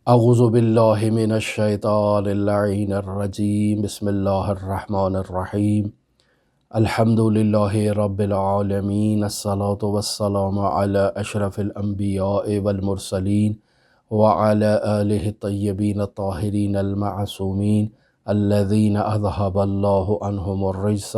اعوذ باللہ من الشیطان اللعین الرجیم بسم اللہ الرحمن الرحیم الحمد للہ رب العالمین الصلاة والسلام علی اشرف الانبیاء والمرسلین وعلی آلہ الطیبین الطاہرین المعصومین الذین اذہب اللہ عنہم الرجس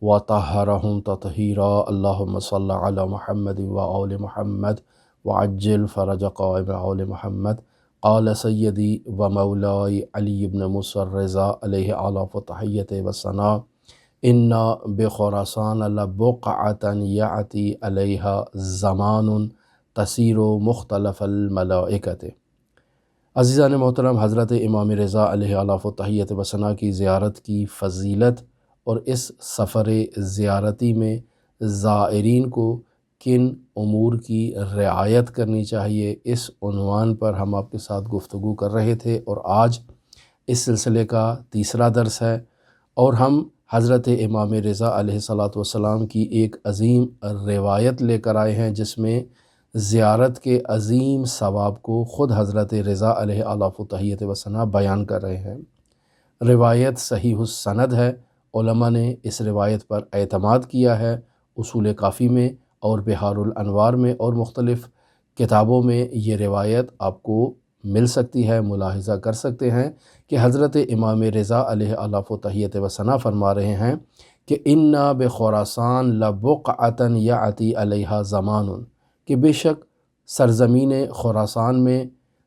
وطہرہم تطہیرا اللہم صل علی محمد وآل محمد وعجل فرج قائم آل محمد قال سیدی و مولائی علی بن موسیٰ الرضا علیہ آلاف و تحیت و ثنا انا بخراسان لبقعۃ یأتی علیہا زمان تسیر مختلف الملائکۃ۔ عزیزان محترم، حضرت امام رضا علیہ آلاف و تحیت و ثنا کی زیارت کی فضیلت اور اس سفر زیارتی میں زائرین کو کن امور کی رعایت کرنی چاہیے، اس عنوان پر ہم آپ کے ساتھ گفتگو کر رہے تھے، اور آج اس سلسلے کا تیسرا درس ہے، اور ہم حضرت امام رضا علیہ السلام کی ایک عظیم روایت لے کر آئے ہیں جس میں زیارت کے عظیم ثواب کو خود حضرت رضا علیہ آلاف و تحیت و ثنا بیان کر رہے ہیں۔ روایت صحیح السند ہے، علماء نے اس روایت پر اعتماد کیا ہے، اصول کافی میں اور بحار الانوار میں اور مختلف کتابوں میں یہ روایت آپ کو مل سکتی ہے، ملاحظہ کر سکتے ہیں کہ حضرت امام رضا علیہ آلاف و تحیت و ثنا فرما رہے ہیں کہ انا بخراسان لبقعۃ یأتی علیہا زمان، کہ بے شک سرزمین خراسان میں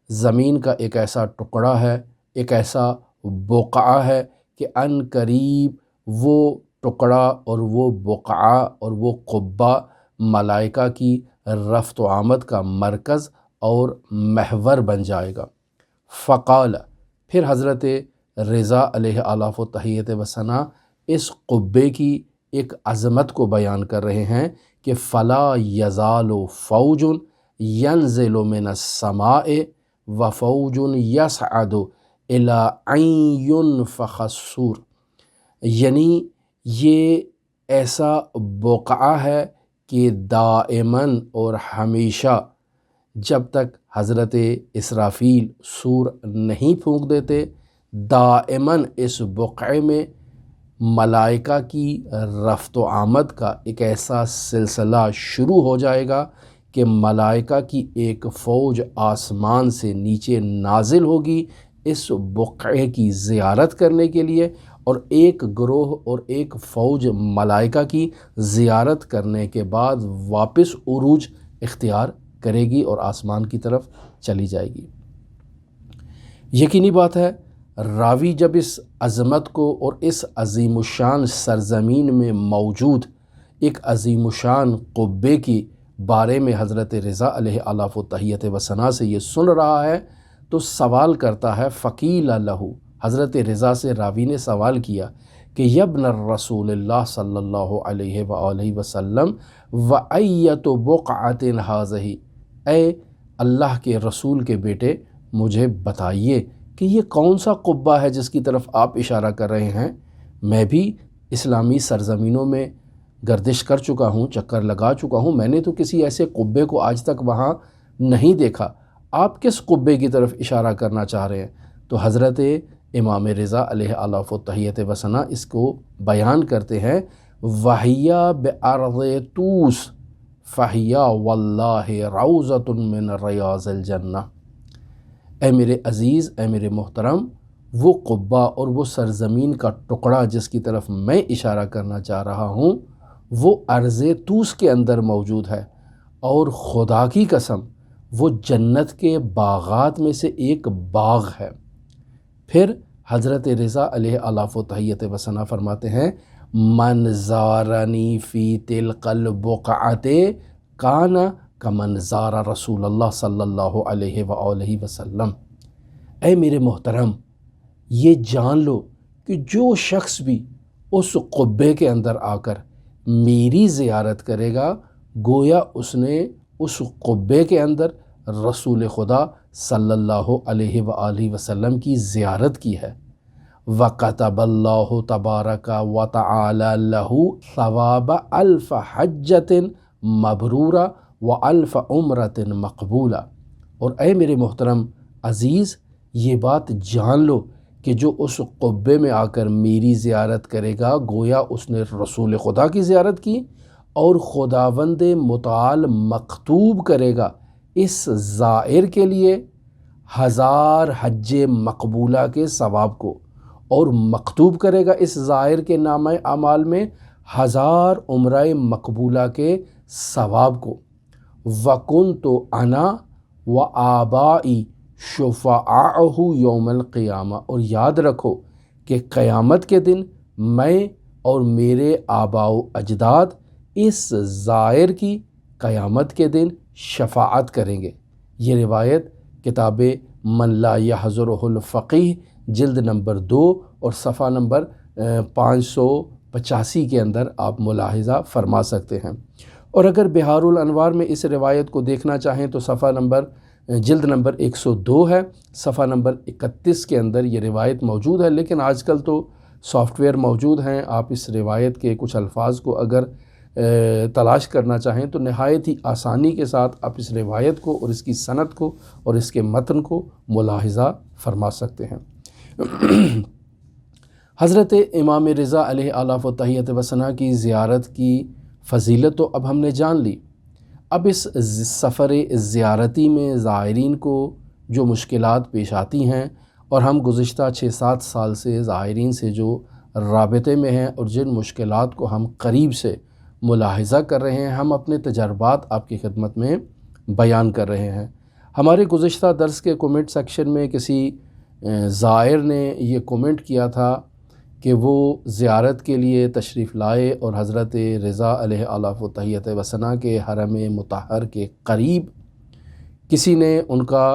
زمین کا ایک ایسا ٹکڑا ہے، ایک ایسا بقعہ ہے کہ ان قریب وہ ٹکڑا اور وہ بقعہ اور وہ قبہ ملائکہ کی رفت و آمد کا مرکز اور محور بن جائے گا۔ فقال، پھر حضرت رضا علیہ آلاف و تحیت و ثنا اس قبے کی ایک عظمت کو بیان کر رہے ہیں کہ فلا یزال فوج ینزل من السماء وفوج یصعد الی ان ینفخ الصور، یعنی یہ ایسا بقعہ ہے کہ دائماً اور ہمیشہ جب تک حضرت اسرافیل سور نہیں پھونک دیتے، دائماً اس بقعے میں ملائکہ کی رفت و آمد کا ایک ایسا سلسلہ شروع ہو جائے گا کہ ملائکہ کی ایک فوج آسمان سے نیچے نازل ہوگی اس بقعے کی زیارت کرنے کے لیے، اور ایک گروہ اور ایک فوج ملائکہ کی زیارت کرنے کے بعد واپس عروج اختیار کرے گی اور آسمان کی طرف چلی جائے گی۔ یقینی بات ہے، راوی جب اس عظمت کو اور اس عظیم الشان سرزمین میں موجود ایک عظیم الشان قبے کی بارے میں حضرت رضا علیہ آلاف و تحیت و ثنا سے یہ سن رہا ہے تو سوال کرتا ہے، فقیل لہ، حضرت رضا سے راوی نے سوال کیا کہ یبن الرسول اللہ صلی اللہ علیہ وآلہ وسلم وَأَيَّتُ بُقْعَةٍ هَٰذِهِ، اے اللہ کے رسول کے بیٹے مجھے بتائیے کہ یہ کون سا قبہ ہے جس کی طرف آپ اشارہ کر رہے ہیں؟ میں بھی اسلامی سرزمینوں میں گردش کر چکا ہوں، چکر لگا چکا ہوں، میں نے تو کسی ایسے قبے کو آج تک وہاں نہیں دیکھا، آپ کس قبے کی طرف اشارہ کرنا چاہ رہے ہیں؟ تو حضرت امام رضا علیہ آلاف و تحیت و ثنا اس کو بیان کرتے ہیں، وَهِيَ بِأَرْضِ طُوس فَهِيَ وَاللَّهِ رَوْضَةٌ مِّن رِّيَاضِ الْجَنَّةِ، اے میرے عزیز، اے میرے محترم، وہ قبہ اور وہ سرزمین کا ٹکڑا جس کی طرف میں اشارہ کرنا چاہ رہا ہوں وہ ارض طوس کے اندر موجود ہے، اور خدا کی قسم وہ جنت کے باغات میں سے ایک باغ ہے۔ پھر حضرت رضا علیہ آلاف و تحیت و ثنا فرماتے ہیں، من زارنی فی تلک البقعۃ کان کمن زار رسول اللہ صلی اللہ علیہ وآلہ وسلم، اے میرے محترم یہ جان لو کہ جو شخص بھی اس قبے کے اندر آ کر میری زیارت کرے گا گویا اس نے اس قبے کے اندر رسول خدا صلی اللہ علیہ وآلہ وسلم کی زیارت کی ہے۔ وَكَتَبَ اللَّهُ تَبَارَكَ وَتَعَالَى لَهُ ثَوَابَ أَلْفَ حَجَّةٍ مَبْرُورَةٍ وَأَلْفَ عُمْرَةٍ مَقْبُولَةٍ، اور اے میرے محترم عزیز یہ بات جان لو کہ جو اس قبے میں آ کر میری زیارت کرے گا گویا اس نے رسول خدا کی زیارت کی، اور خداوند متعال مکتوب کرے گا اس زائر کے لیے 1000 حج مقبولہ کے ثواب کو، اور مکتوب کرے گا اس زائر کے نامہ اعمال میں 1000 عمرہ مقبولہ کے ثواب کو۔ وَكُنْتُ أَنَا وَآبَائِي شُفَعَاءُهُ یوم القیامہ، اور یاد رکھو کہ قیامت کے دن میں اور میرے آباء و اجداد اس زائر کی قیامت کے دن شفاعت کریں گے۔ یہ روایت کتاب من لا یحضرہ الفقیہ جلد نمبر 2 اور صفحہ نمبر 585 کے اندر آپ ملاحظہ فرما سکتے ہیں۔ اور اگر بحار الانوار میں اس روایت کو دیکھنا چاہیں تو صفحہ نمبر جلد نمبر 102 ہے، صفحہ نمبر 31 کے اندر یہ روایت موجود ہے، لیکن آج کل تو سافٹ ویئر موجود ہیں، آپ اس روایت کے کچھ الفاظ کو اگر تلاش کرنا چاہیں تو نہایت ہی آسانی کے ساتھ آپ اس روایت کو اور اس کی سند کو اور اس کے متن کو ملاحظہ فرما سکتے ہیں۔ حضرت امام رضا علیہ آلاف و تحیت و ثنا کی زیارت کی فضیلت تو اب ہم نے جان لی۔ اب اس سفر زیارتی میں زائرین کو جو مشکلات پیش آتی ہیں، اور ہم گزشتہ 6-7 سال سے زائرین سے جو رابطے میں ہیں اور جن مشکلات کو ہم قریب سے ملاحظہ کر رہے ہیں، ہم اپنے تجربات آپ کی خدمت میں بیان کر رہے ہیں۔ ہمارے گزشتہ درس کے کومنٹ سیکشن میں کسی زائر نے یہ کومنٹ کیا تھا کہ وہ زیارت کے لیے تشریف لائے اور حضرت رضا علیہ آلاف و تحیت و ثنا کے حرم مطہر کے قریب کسی نے ان کا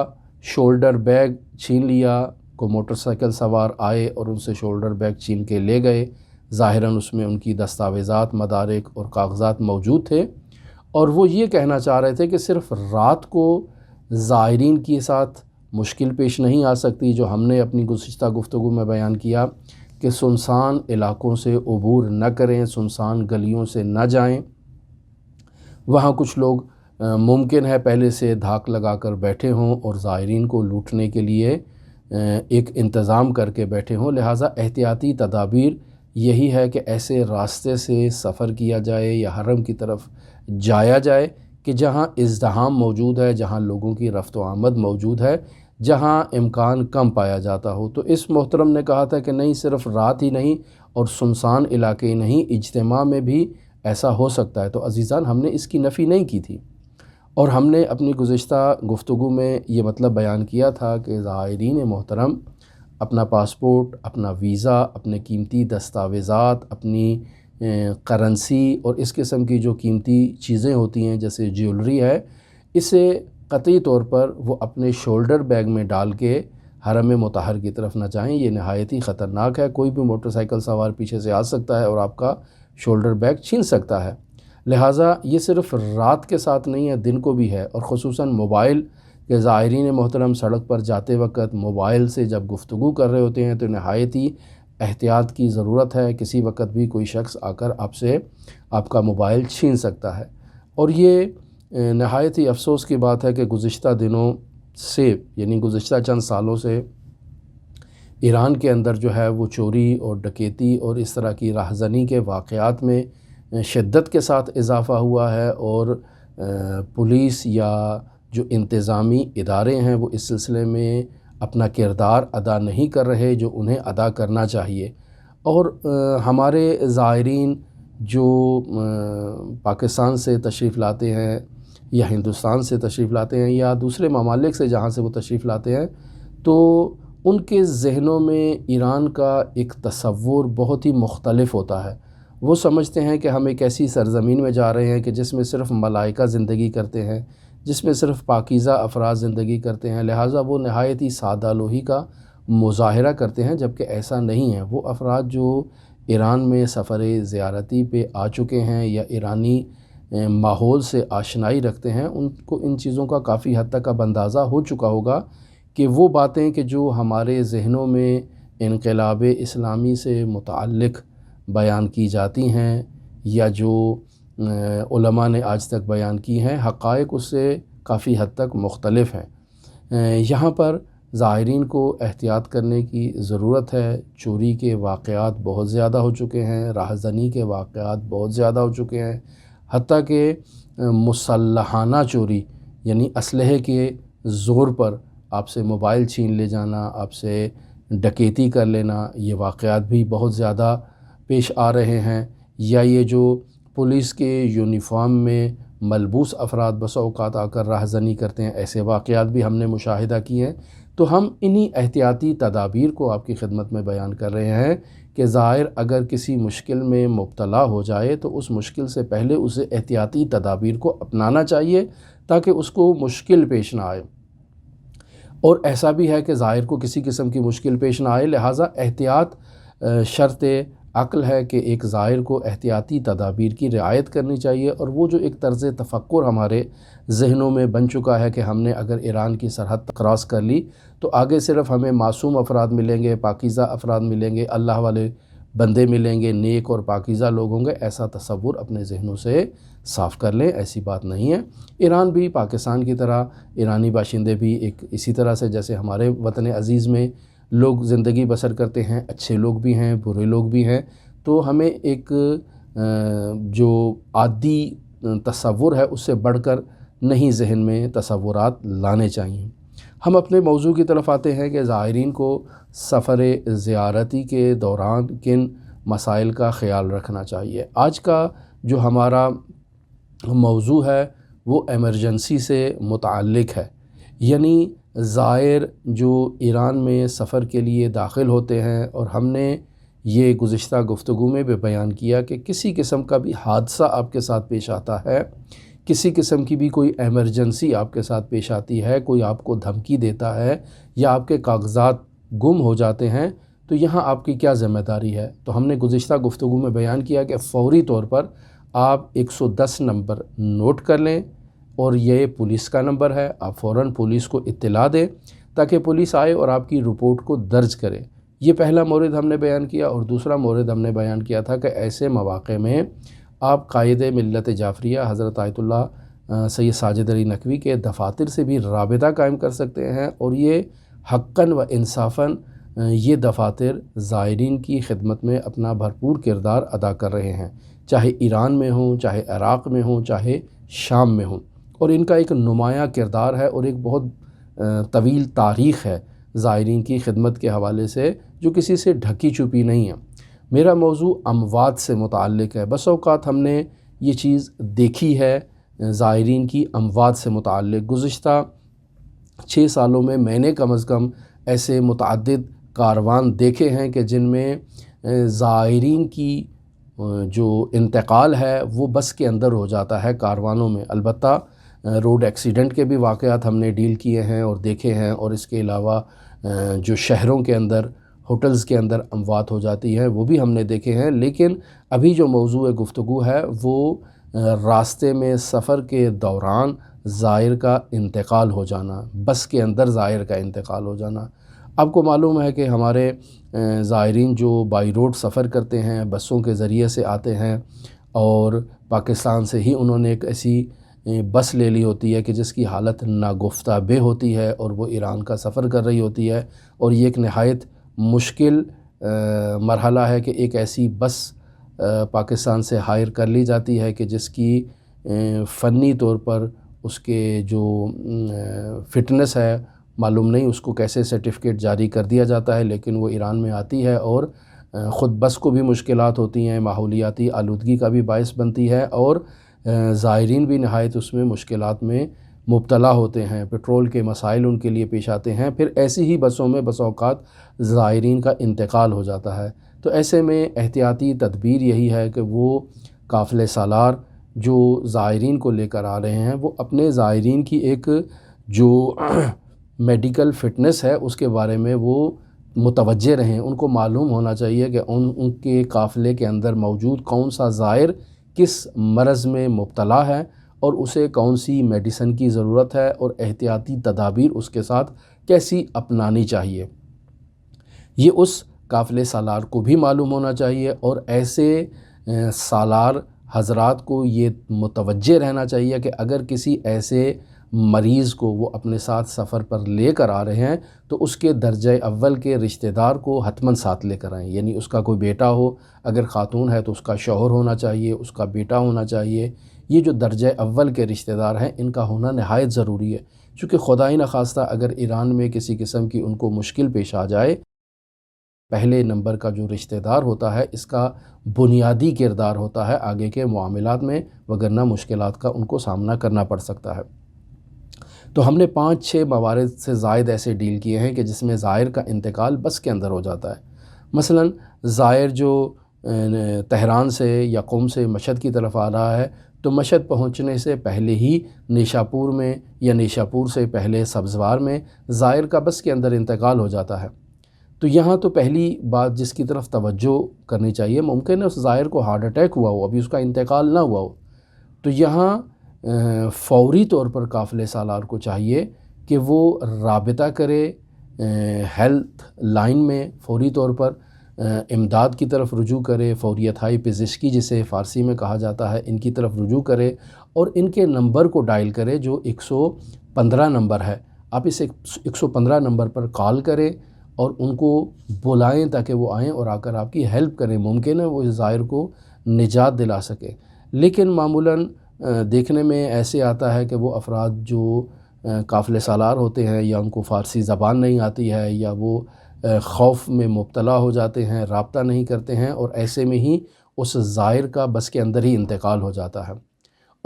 شولڈر بیگ چھین لیا۔ کو موٹر سائیکل سوار آئے اور ان سے شولڈر بیگ چھین کے لے گئے۔ ظاہراً اس میں ان کی دستاویزات، مدارک اور کاغذات موجود تھے، اور وہ یہ کہنا چاہ رہے تھے کہ صرف رات کو زائرین کے ساتھ مشکل پیش نہیں آ سکتی، جو ہم نے اپنی گزشتہ گفتگو میں بیان کیا کہ سنسان علاقوں سے عبور نہ کریں، سنسان گلیوں سے نہ جائیں۔ وہاں کچھ لوگ ممکن ہے پہلے سے دھاک لگا کر بیٹھے ہوں اور زائرین کو لوٹنے کے لیے ایک انتظام کر کے بیٹھے ہوں، لہٰذا احتیاطی تدابیر یہی ہے کہ ایسے راستے سے سفر کیا جائے یا حرم کی طرف جایا جائے کہ جہاں ازدحام موجود ہے، جہاں لوگوں کی رفت و آمد موجود ہے، جہاں امکان کم پایا جاتا ہو۔ تو اس محترم نے کہا تھا کہ نہیں، صرف رات ہی نہیں اور سنسان علاقے ہی نہیں، اجتماع میں بھی ایسا ہو سکتا ہے۔ تو عزیزان، ہم نے اس کی نفی نہیں کی تھی، اور ہم نے اپنی گزشتہ گفتگو میں یہ مطلب بیان کیا تھا کہ زائرین محترم اپنا پاسپورٹ، اپنا ویزا، اپنے قیمتی دستاویزات، اپنی کرنسی اور اس قسم کی جو قیمتی چیزیں ہوتی ہیں جیسے جیولری ہے، اسے قطعی طور پر وہ اپنے شولڈر بیگ میں ڈال کے حرم مطہر کی طرف نہ جائیں۔ یہ نہایت ہی خطرناک ہے، کوئی بھی موٹر سائیکل سوار پیچھے سے آ سکتا ہے اور آپ کا شولڈر بیگ چھین سکتا ہے۔ لہٰذا یہ صرف رات کے ساتھ نہیں ہے، دن کو بھی ہے، اور خصوصاً موبائل کے زائرین محترم سڑک پر جاتے وقت موبائل سے جب گفتگو کر رہے ہوتے ہیں تو نہایت ہی احتیاط کی ضرورت ہے۔ کسی وقت بھی کوئی شخص آ کر آپ سے آپ کا موبائل چھین سکتا ہے، اور یہ نہایت ہی افسوس کی بات ہے کہ گزشتہ دنوں سے، یعنی گزشتہ چند سالوں سے ایران کے اندر جو ہے وہ چوری اور ڈکیتی اور اس طرح کی راہزنی کے واقعات میں شدت کے ساتھ اضافہ ہوا ہے، اور پولیس یا جو انتظامی ادارے ہیں وہ اس سلسلے میں اپنا کردار ادا نہیں کر رہے جو انہیں ادا کرنا چاہیے۔ اور ہمارے زائرین جو پاکستان سے تشریف لاتے ہیں یا ہندوستان سے تشریف لاتے ہیں یا دوسرے ممالک سے جہاں سے وہ تشریف لاتے ہیں، تو ان کے ذہنوں میں ایران کا ایک تصور بہت ہی مختلف ہوتا ہے۔ وہ سمجھتے ہیں کہ ہم ایک ایسی سرزمین میں جا رہے ہیں کہ جس میں صرف ملائکہ زندگی کرتے ہیں، جس میں صرف پاکیزہ افراد زندگی کرتے ہیں، لہٰذا وہ نہایت ہی سادہ لوحی کا مظاہرہ کرتے ہیں، جبکہ ایسا نہیں ہے۔ وہ افراد جو ایران میں سفر زیارتی پہ آ چکے ہیں یا ایرانی ماحول سے آشنائی رکھتے ہیں، ان کو ان چیزوں کا کافی حد تک اب اندازہ ہو چکا ہوگا کہ وہ باتیں کہ جو ہمارے ذہنوں میں انقلاب اسلامی سے متعلق بیان کی جاتی ہیں یا جو علماء نے آج تک بیان کی ہیں، حقائق اس سے کافی حد تک مختلف ہیں۔ یہاں پر زائرین کو احتیاط کرنے کی ضرورت ہے۔ چوری کے واقعات بہت زیادہ ہو چکے ہیں، راہزنی کے واقعات بہت زیادہ ہو چکے ہیں، حتیٰ کہ مسلحانہ چوری یعنی اسلحے کے زور پر آپ سے موبائل چھین لے جانا، آپ سے ڈکیتی کر لینا، یہ واقعات بھی بہت زیادہ پیش آ رہے ہیں۔ یا یہ جو پولیس کے یونیفارم میں ملبوس افراد بسا اوقات آ کر راہزنی کرتے ہیں، ایسے واقعات بھی ہم نے مشاہدہ کیے ہیں۔ تو ہم انہی احتیاطی تدابیر کو آپ کی خدمت میں بیان کر رہے ہیں کہ زائر اگر کسی مشکل میں مبتلا ہو جائے تو اس مشکل سے پہلے اسے احتیاطی تدابیر کو اپنانا چاہیے تاکہ اس کو مشکل پیش نہ آئے۔ اور ایسا بھی ہے کہ زائر کو کسی قسم کی مشکل پیش نہ آئے، لہٰذا احتیاط شرط عقل ہے کہ ایک زائر کو احتیاطی تدابیر کی رعایت کرنی چاہیے۔ اور وہ جو ایک طرز تفکر ہمارے ذہنوں میں بن چکا ہے کہ ہم نے اگر ایران کی سرحد کراس کر لی تو آگے صرف ہمیں معصوم افراد ملیں گے، پاکیزہ افراد ملیں گے، اللہ والے بندے ملیں گے، نیک اور پاکیزہ لوگ ہوں گے، ایسا تصور اپنے ذہنوں سے صاف کر لیں، ایسی بات نہیں ہے۔ ایران بھی پاکستان کی طرح، ایرانی باشندے بھی ایک اسی طرح سے جیسے ہمارے وطن عزیز میں لوگ زندگی بسر کرتے ہیں، اچھے لوگ بھی ہیں، برے لوگ بھی ہیں۔ تو ہمیں ایک جو عادی تصور ہے اس سے بڑھ کر نہیں ذہن میں تصورات لانے چاہیے۔ ہم اپنے موضوع کی طرف آتے ہیں کہ زائرین کو سفر زیارتی کے دوران کن مسائل کا خیال رکھنا چاہیے۔ آج کا جو ہمارا موضوع ہے وہ ایمرجنسی سے متعلق ہے، یعنی زائر جو ایران میں سفر کے لیے داخل ہوتے ہیں، اور ہم نے یہ گزشتہ گفتگو میں بھی بیان کیا کہ کسی قسم کا بھی حادثہ آپ کے ساتھ پیش آتا ہے، کسی قسم کی بھی کوئی ایمرجنسی آپ کے ساتھ پیش آتی ہے، کوئی آپ کو دھمکی دیتا ہے یا آپ کے کاغذات گم ہو جاتے ہیں، تو یہاں آپ کی کیا ذمہ داری ہے؟ تو ہم نے گزشتہ گفتگو میں بیان کیا کہ فوری طور پر آپ 110 نمبر نوٹ کر لیں، اور یہ پولیس کا نمبر ہے، آپ فوراً پولیس کو اطلاع دیں تاکہ پولیس آئے اور آپ کی رپورٹ کو درج کرے۔ یہ پہلا مورد ہم نے بیان کیا، اور دوسرا مورد ہم نے بیان کیا تھا کہ ایسے مواقع میں آپ قائد ملت جعفریہ حضرت آیت اللہ سید ساجد علی نقوی کے دفاتر سے بھی رابطہ قائم کر سکتے ہیں، اور یہ حقاً و انصافاً یہ دفاتر زائرین کی خدمت میں اپنا بھرپور کردار ادا کر رہے ہیں، چاہے ایران میں ہوں، چاہے عراق میں ہوں، چاہے شام میں ہوں، اور ان کا ایک نمایاں کردار ہے اور ایک بہت طویل تاریخ ہے زائرین کی خدمت کے حوالے سے، جو کسی سے ڈھکی چھپی نہیں ہے۔ میرا موضوع اموات سے متعلق ہے۔ بس اوقات ہم نے یہ چیز دیکھی ہے زائرین کی اموات سے متعلق۔ گزشتہ 6 سالوں میں میں نے کم از کم ایسے متعدد کاروان دیکھے ہیں کہ جن میں زائرین کی جو انتقال ہے وہ بس کے اندر ہو جاتا ہے کاروانوں میں۔ البتہ روڈ ایکسیڈنٹ کے بھی واقعات ہم نے ڈیل کیے ہیں اور دیکھے ہیں، اور اس کے علاوہ جو شہروں کے اندر ہوٹلز کے اندر اموات ہو جاتی ہیں وہ بھی ہم نے دیکھے ہیں۔ لیکن ابھی جو موضوع گفتگو ہے وہ راستے میں سفر کے دوران زائر کا انتقال ہو جانا، بس کے اندر زائر کا انتقال ہو جانا۔ آپ کو معلوم ہے کہ ہمارے زائرین جو بائی روڈ سفر کرتے ہیں، بسوں کے ذریعے سے آتے ہیں، اور پاکستان سے ہی انہوں نے ایک ایسی بس لے لی ہوتی ہے کہ جس کی حالت ناگفتہ بے ہوتی ہے، اور وہ ایران کا سفر کر رہی ہوتی ہے، اور یہ ایک نہایت مشکل مرحلہ ہے کہ ایک ایسی بس پاکستان سے ہائر کر لی جاتی ہے کہ جس کی فنی طور پر اس کے جو فٹنس ہے معلوم نہیں، اس کو کیسے سرٹیفکیٹ جاری کر دیا جاتا ہے، لیکن وہ ایران میں آتی ہے، اور خود بس کو بھی مشکلات ہوتی ہیں، ماحولیاتی آلودگی کا بھی باعث بنتی ہے، اور زائرین بھی نہایت اس میں مشکلات میں مبتلا ہوتے ہیں، پیٹرول کے مسائل ان کے لیے پیش آتے ہیں، پھر ایسی ہی بسوں میں بس اوقات زائرین کا انتقال ہو جاتا ہے۔ تو ایسے میں احتیاطی تدبیر یہی ہے کہ وہ قافلہ سالار جو زائرین کو لے کر آ رہے ہیں وہ اپنے زائرین کی ایک جو میڈیکل فٹنس ہے اس کے بارے میں وہ متوجہ رہیں، ان کو معلوم ہونا چاہیے کہ ان کے قافلے کے اندر موجود کون سا زائر کس مرض میں مبتلا ہے، اور اسے کون سی میڈیسن کی ضرورت ہے، اور احتیاطی تدابیر اس کے ساتھ کیسی اپنانی چاہیے، یہ اس قافلے سالار کو بھی معلوم ہونا چاہیے۔ اور ایسے سالار حضرات کو یہ متوجہ رہنا چاہیے کہ اگر کسی ایسے مریض کو وہ اپنے ساتھ سفر پر لے کر آ رہے ہیں تو اس کے درجہ اول کے رشتہ دار کو حتماً ساتھ لے کر آئیں، یعنی اس کا کوئی بیٹا ہو، اگر خاتون ہے تو اس کا شوہر ہونا چاہیے، اس کا بیٹا ہونا چاہیے۔ یہ جو درجہ اول کے رشتہ دار ہیں ان کا ہونا نہایت ضروری ہے، چونکہ خدائے نخواستہ اگر ایران میں کسی قسم کی ان کو مشکل پیش آ جائے، پہلے نمبر کا جو رشتہ دار ہوتا ہے اس کا بنیادی کردار ہوتا ہے آگے کے معاملات میں، وگرنہ مشکلات کا ان کو سامنا کرنا پڑ سکتا ہے۔ تو ہم نے 5-6 موارد سے زائد ایسے ڈیل کیے ہیں کہ جس میں زائر کا انتقال بس کے اندر ہو جاتا ہے۔ مثلا زائر جو تہران سے یا قم سے مشہد کی طرف آ رہا ہے تو مشہد پہنچنے سے پہلے ہی نیشاپور میں یا نیشاپور سے پہلے سبزوار میں زائر کا بس کے اندر انتقال ہو جاتا ہے۔ تو یہاں تو پہلی بات جس کی طرف توجہ کرنی چاہیے، ممکن ہے اس زائر کو ہارٹ اٹیک ہوا ہو، ابھی اس کا انتقال نہ ہوا ہو، تو یہاں فوری طور پر قافلہ سالار کو چاہیے کہ وہ رابطہ کرے ہیلتھ لائن میں، فوری طور پر امداد کی طرف رجوع کرے، فوریت ہائی پزشکی جسے فارسی میں کہا جاتا ہے، ان کی طرف رجوع کرے اور ان کے نمبر کو ڈائل کرے جو 115 نمبر ہے۔ آپ اس 115 نمبر پر کال کریں اور ان کو بلائیں تاکہ وہ آئیں اور آ کر آپ کی ہیلپ کریں، ممکن ہے وہ اس زائر کو نجات دلا سکے۔ لیکن معمولاً دیکھنے میں ایسے آتا ہے کہ وہ افراد جو قافلہ سالار ہوتے ہیں یا ان کو فارسی زبان نہیں آتی ہے یا وہ خوف میں مبتلا ہو جاتے ہیں، رابطہ نہیں کرتے ہیں، اور ایسے میں ہی اس زائر کا بس کے اندر ہی انتقال ہو جاتا ہے،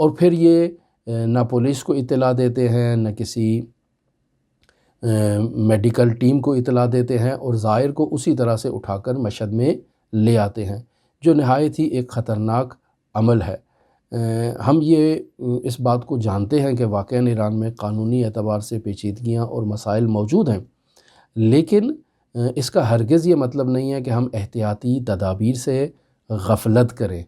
اور پھر یہ نہ پولیس کو اطلاع دیتے ہیں نہ کسی میڈیکل ٹیم کو اطلاع دیتے ہیں، اور زائر کو اسی طرح سے اٹھا کر مشہد میں لے آتے ہیں، جو نہایت ہی ایک خطرناک عمل ہے۔ ہم یہ اس بات کو جانتے ہیں کہ واقعاً ایران میں قانونی اعتبار سے پیچیدگیاں اور مسائل موجود ہیں، لیکن اس کا ہرگز یہ مطلب نہیں ہے کہ ہم احتیاطی تدابیر سے غفلت کریں۔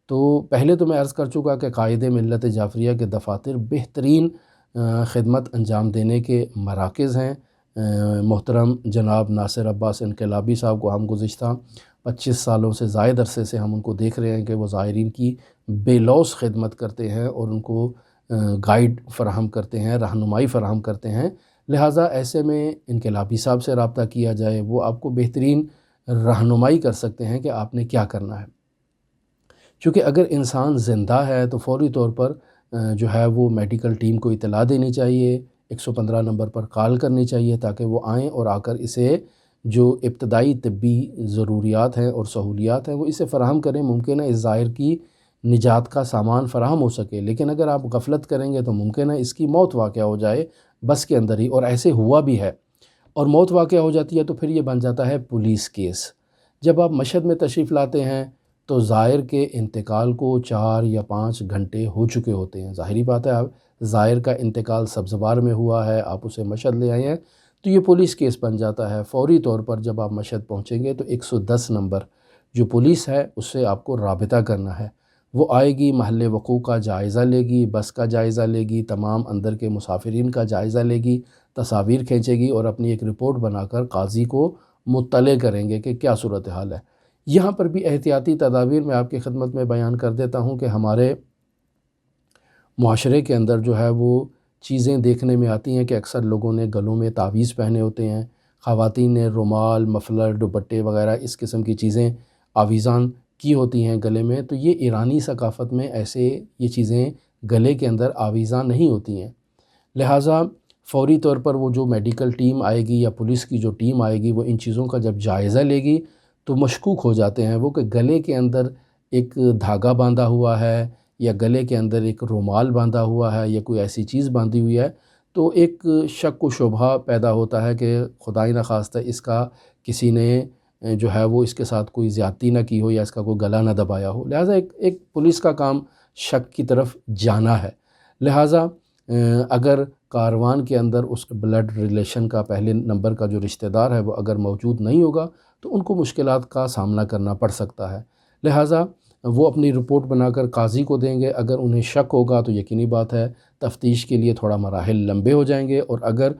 تو پہلے تو میں عرض کر چکا کہ قائد ملت جعفریہ کے دفاتر بہترین خدمت انجام دینے کے مراکز ہیں۔ محترم جناب ناصر عباس انقلابی صاحب کو ہم گزشتہ 25 سالوں سے زائد عرصے سے ہم ان کو دیکھ رہے ہیں کہ وہ زائرین کی بے لوث خدمت کرتے ہیں اور ان کو گائیڈ فراہم کرتے ہیں، رہنمائی فراہم کرتے ہیں۔ لہٰذا ایسے میں انقلابی صاحب سے رابطہ کیا جائے، وہ آپ کو بہترین رہنمائی کر سکتے ہیں کہ آپ نے کیا کرنا ہے، چونکہ اگر انسان زندہ ہے تو فوری طور پر جو ہے وہ میڈیکل ٹیم کو اطلاع دینی چاہیے، 115 نمبر پر کال کرنی چاہیے تاکہ وہ آئیں اور آ کر اسے جو ابتدائی طبی ضروریات ہیں اور سہولیات ہیں وہ اسے فراہم کریں۔ ممکن ہے اس زائر کی نجات کا سامان فراہم ہو سکے، لیکن اگر آپ غفلت کریں گے تو ممکن ہے اس کی موت واقع ہو جائے بس کے اندر ہی، اور ایسے ہوا بھی ہے، اور موت واقع ہو جاتی ہے تو پھر یہ بن جاتا ہے پولیس کیس۔ جب آپ مشہد میں تشریف لاتے ہیں تو زائر کے انتقال کو 4 یا 5 گھنٹے ہو چکے ہوتے ہیں۔ ظاہری بات ہے آپ زائر کا انتقال سبزوار میں ہوا ہے، آپ اسے مشہد لے آئے ہیں تو یہ پولیس کیس بن جاتا ہے۔ فوری طور پر جب آپ مشہد پہنچیں گے تو 110 نمبر جو پولیس ہے اس سے آپ کو رابطہ کرنا ہے، وہ آئے گی، محل وقوع کا جائزہ لے گی، بس کا جائزہ لے گی، تمام اندر کے مسافرین کا جائزہ لے گی، تصاویر کھینچے گی اور اپنی ایک رپورٹ بنا کر قاضی کو مطلع کریں گے کہ کیا صورتحال ہے۔ یہاں پر بھی احتیاطی تدابیر میں آپ کی خدمت میں بیان کر دیتا ہوں کہ ہمارے معاشرے کے اندر جو ہے وہ چیزیں دیکھنے میں آتی ہیں کہ اکثر لوگوں نے گلوں میں تعویذ پہنے ہوتے ہیں، خواتین نے رومال، مفلر، دوپٹے وغیرہ اس قسم کی چیزیں آویزان کی ہوتی ہیں گلے میں، تو یہ ایرانی ثقافت میں ایسے یہ چیزیں گلے کے اندر آویزان نہیں ہوتی ہیں۔ لہٰذا فوری طور پر وہ جو میڈیکل ٹیم آئے گی یا پولیس کی جو ٹیم آئے گی وہ ان چیزوں کا جب جائزہ لے گی تو مشکوک ہو جاتے ہیں وہ کہ گلے کے اندر ایک دھاگا باندھا ہوا ہے یا گلے کے اندر ایک رومال باندھا ہوا ہے یا کوئی ایسی چیز باندھی ہوئی ہے، تو ایک شک و شبہ پیدا ہوتا ہے کہ خدائے نخواستہ اس کا کسی نے جو ہے وہ اس کے ساتھ کوئی زیادتی نہ کی ہو یا اس کا کوئی گلا نہ دبایا ہو۔ لہٰذا ایک پولیس کا کام شک کی طرف جانا ہے۔ لہٰذا اگر کاروان کے اندر اس بلڈ ریلیشن کا پہلے نمبر کا جو رشتہ دار ہے وہ اگر موجود نہیں ہوگا تو ان کو مشکلات کا سامنا کرنا پڑ سکتا ہے۔ لہٰذا وہ اپنی رپورٹ بنا کر قاضی کو دیں گے، اگر انہیں شک ہوگا تو یقینی بات ہے تفتیش کے لیے تھوڑا مراحل لمبے ہو جائیں گے، اور اگر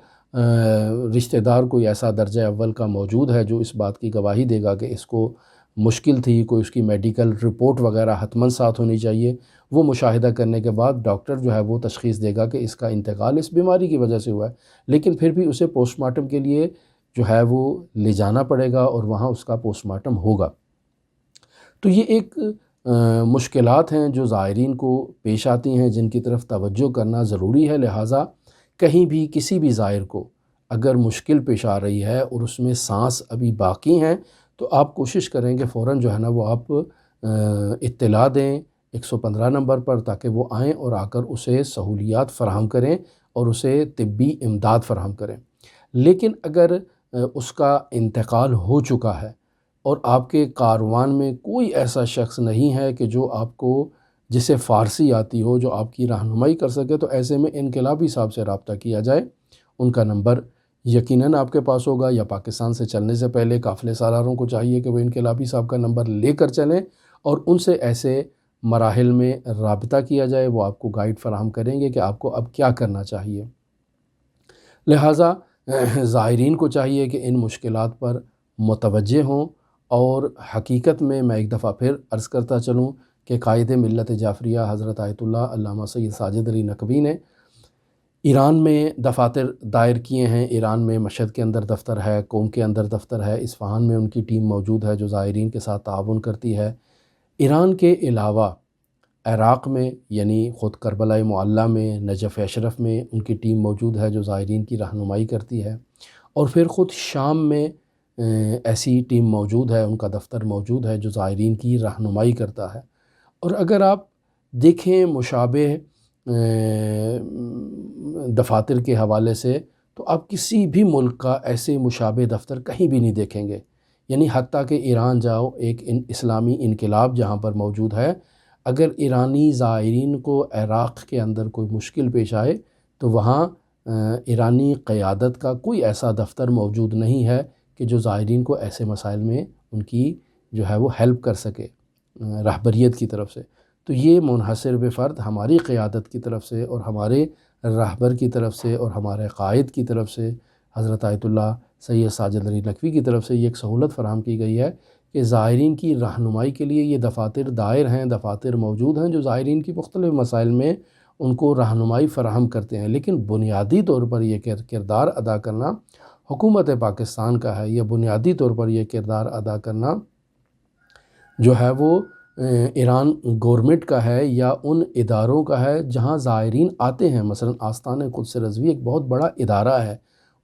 رشتہ دار کوئی ایسا درجہ اول کا موجود ہے جو اس بات کی گواہی دے گا کہ اس کو مشکل تھی، کوئی اس کی میڈیکل رپورٹ وغیرہ حتماً ساتھ ہونی چاہیے، وہ مشاہدہ کرنے کے بعد ڈاکٹر جو ہے وہ تشخیص دے گا کہ اس کا انتقال اس بیماری کی وجہ سے ہوا ہے، لیکن پھر بھی اسے پوسٹ مارٹم کے لیے جو ہے وہ لے جانا پڑے گا اور وہاں اس کا پوسٹ مارٹم ہوگا۔ تو یہ ایک مشکلات ہیں جو زائرین کو پیش آتی ہیں، جن کی طرف توجہ کرنا ضروری ہے۔ لہٰذا کہیں بھی کسی بھی زائر کو اگر مشکل پیش آ رہی ہے اور اس میں سانس ابھی باقی ہیں تو آپ کوشش کریں کہ فوراً جو ہے نا وہ آپ اطلاع دیں 115 نمبر پر، تاکہ وہ آئیں اور آ کر اسے سہولیات فراہم کریں اور اسے طبی امداد فراہم کریں۔ لیکن اگر اس کا انتقال ہو چکا ہے اور آپ کے کاروان میں کوئی ایسا شخص نہیں ہے کہ جو آپ کو جسے فارسی آتی ہو، جو آپ کی رہنمائی کر سکے، تو ایسے میں انقلابی صاحب سے رابطہ کیا جائے۔ ان کا نمبر یقیناً آپ کے پاس ہوگا، یا پاکستان سے چلنے سے پہلے قافلے سالاروں کو چاہیے کہ وہ انقلابی صاحب کا نمبر لے کر چلیں اور ان سے ایسے مراحل میں رابطہ کیا جائے۔ وہ آپ کو گائیڈ فراہم کریں گے کہ آپ کو اب کیا کرنا چاہیے۔ لہٰذا زائرین کو چاہیے کہ ان مشکلات پر متوجہ ہوں، اور حقیقت میں ایک دفعہ پھر عرض کرتا چلوں کہ قائد ملت جعفریہ حضرت آیت اللہ علامہ سید ساجد علی نقوی نے ایران میں دفاتر دائر کیے ہیں۔ ایران میں مشہد کے اندر دفتر ہے، قوم کے اندر دفتر ہے، اصفہان میں ان کی ٹیم موجود ہے جو زائرین کے ساتھ تعاون کرتی ہے۔ ایران کے علاوہ عراق میں یعنی خود کربلا معلیٰ میں، نجف اشرف میں ان کی ٹیم موجود ہے جو زائرین کی رہنمائی کرتی ہے، اور پھر خود شام میں ایسی ٹیم موجود ہے، ان کا دفتر موجود ہے جو زائرین کی رہنمائی کرتا ہے۔ اور اگر آپ دیکھیں مشابہ دفاتر کے حوالے سے، تو آپ کسی بھی ملک کا ایسے مشابہ دفتر کہیں بھی نہیں دیکھیں گے، یعنی حتیٰ کہ ایران جاؤ، ایک اسلامی انقلاب جہاں پر موجود ہے، اگر ایرانی زائرین کو عراق کے اندر کوئی مشکل پیش آئے تو وہاں ایرانی قیادت کا کوئی ایسا دفتر موجود نہیں ہے کہ جو زائرین کو ایسے مسائل میں ان کی جو ہے وہ ہیلپ کر سکے رہبریت کی طرف سے۔ تو یہ منحصر بفرد ہماری قیادت کی طرف سے اور ہمارے رہبر کی طرف سے اور ہمارے قائد کی طرف سے، حضرت آیت اللہ سید ساجد علی نقوی کی طرف سے یہ ایک سہولت فراہم کی گئی ہے کہ زائرین کی رہنمائی کے لیے یہ دفاتر دائر ہیں، دفاتر موجود ہیں جو زائرین کی مختلف مسائل میں ان کو رہنمائی فراہم کرتے ہیں۔ لیکن بنیادی طور پر یہ کردار ادا کرنا حکومت پاکستان کا ہے، یہ بنیادی طور پر یہ کردار ادا کرنا جو ہے وہ ایران گورنمنٹ کا ہے یا ان اداروں کا ہے جہاں زائرین آتے ہیں۔ مثلا آستانِ قدس رضوی ایک بہت بڑا ادارہ ہے،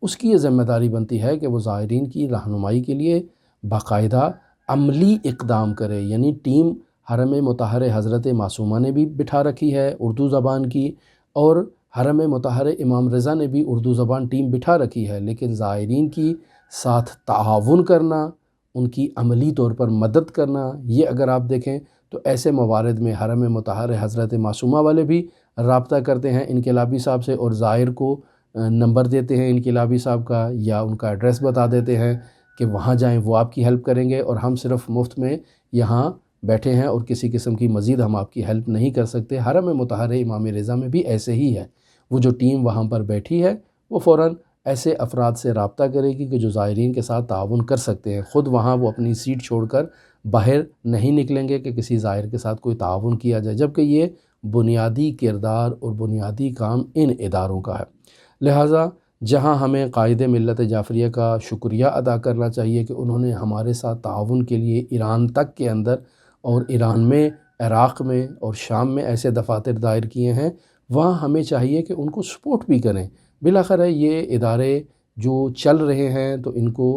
اس کی یہ ذمہ داری بنتی ہے کہ وہ زائرین کی رہنمائی کے لیے باقاعدہ عملی اقدام کرے، یعنی ٹیم حرم مطہر حضرت معصومہ نے بھی بٹھا رکھی ہے اردو زبان کی، اور حرم مطہر امام رضا نے بھی اردو زبان ٹیم بٹھا رکھی ہے، لیکن زائرین کی ساتھ تعاون کرنا، ان کی عملی طور پر مدد کرنا، یہ اگر آپ دیکھیں تو ایسے موارد میں حرم مطہر حضرت معصومہ والے بھی رابطہ کرتے ہیں انقلابی صاحب سے، اور زائر کو نمبر دیتے ہیں انقلابی صاحب کا یا ان کا ایڈریس بتا دیتے ہیں کہ وہاں جائیں، وہ آپ کی ہیلپ کریں گے، اور ہم صرف مفت میں یہاں بیٹھے ہیں اور کسی قسم کی مزید ہم آپ کی ہیلپ نہیں کر سکتے۔ حرم مطہر امام رضا میں بھی ایسے ہی ہے، وہ جو ٹیم وہاں پر بیٹھی ہے وہ فوراً ایسے افراد سے رابطہ کرے گی کہ جو زائرین کے ساتھ تعاون کر سکتے ہیں۔ خود وہاں وہ اپنی سیٹ چھوڑ کر باہر نہیں نکلیں گے کہ کسی زائر کے ساتھ کوئی تعاون کیا جائے، جبکہ یہ بنیادی کردار اور بنیادی کام ان اداروں کا ہے۔ لہٰذا جہاں ہمیں قائد ملت جعفریہ کا شکریہ ادا کرنا چاہیے کہ انہوں نے ہمارے ساتھ تعاون کے لیے ایران تک کے اندر اور ایران میں، عراق میں اور شام میں ایسے دفاتر دائر کیے ہیں، وہاں ہمیں چاہیے کہ ان کو سپورٹ بھی کریں۔ بالاخره یہ ادارے جو چل رہے ہیں تو ان کو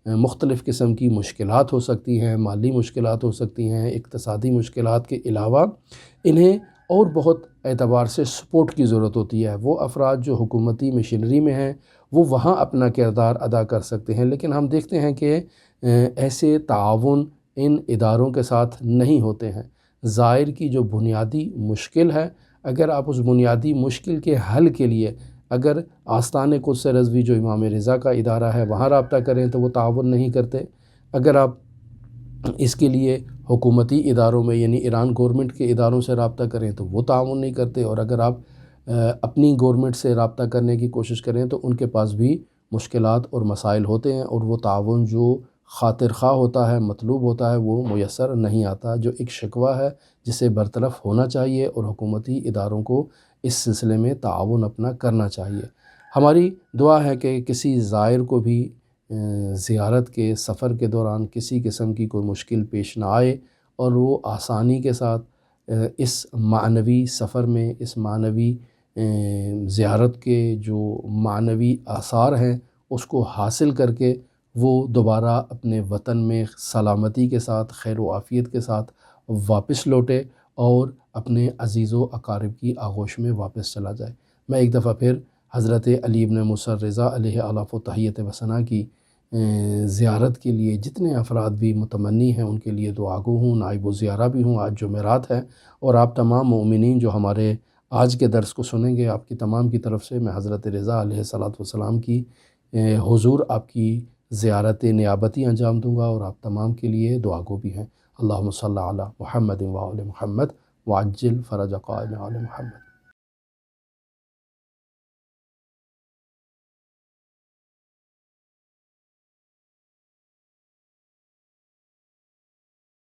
مختلف قسم کی مشکلات ہو سکتی ہیں، مالی مشکلات ہو سکتی ہیں، اقتصادی مشکلات کے علاوہ انہیں اور بہت اعتبار سے سپورٹ کی ضرورت ہوتی ہے۔ وہ افراد جو حکومتی مشینری میں ہیں وہ وہاں اپنا کردار ادا کر سکتے ہیں، لیکن ہم دیکھتے ہیں کہ ایسے تعاون ان اداروں کے ساتھ نہیں ہوتے ہیں۔ زائر کی جو بنیادی مشکل ہے، اگر آپ اس بنیادی مشکل کے حل کے لیے اگر آستانِ قدس رضوی جو امام رضا کا ادارہ ہے وہاں رابطہ کریں تو وہ تعاون نہیں کرتے۔ اگر آپ اس کے لیے حکومتی اداروں میں یعنی ایران گورنمنٹ کے اداروں سے رابطہ کریں تو وہ تعاون نہیں کرتے، اور اگر آپ اپنی گورنمنٹ سے رابطہ کرنے کی کوشش کریں تو ان کے پاس بھی مشکلات اور مسائل ہوتے ہیں، اور وہ تعاون جو خاطر خواہ ہوتا ہے، مطلوب ہوتا ہے، وہ میسر نہیں آتا، جو ایک شکوہ ہے جسے برطرف ہونا چاہیے، اور حکومتی اداروں کو اس سلسلے میں تعاون اپنا کرنا چاہیے۔ ہماری دعا ہے کہ کسی زائر کو بھی زیارت کے سفر کے دوران کسی قسم کی کوئی مشکل پیش نہ آئے، اور وہ آسانی کے ساتھ اس معنوی سفر میں، اس معنوی زیارت کے جو معنوی آثار ہیں اس کو حاصل کر کے وہ دوبارہ اپنے وطن میں سلامتی کے ساتھ، خیر و عافیت کے ساتھ واپس لوٹے، اور اپنے عزیز و اقارب کی آغوش میں واپس چلا جائے۔ میں ایک دفعہ پھر حضرت علی بن موسیٰ الرضا علیہ آلاف و تحیت و ثنا کی زیارت کے لیے جتنے افراد بھی متمنی ہیں ان کے لیے دعا گو ہوں، نائب و زیارہ بھی ہوں۔ آج جمعرات ہے، اور آپ تمام مومنین جو ہمارے آج کے درس کو سنیں گے، آپ کی تمام کی طرف سے میں حضرت رضا علیہ الصلاۃ والسلام کی حضور آپ کی زیارت نیابتی انجام دوں گا، اور آپ تمام کے لیے دعا گو بھی ہیں۔ اللہم صلی علی محمد و آل محمد وعجل فرج قائم آل محمد۔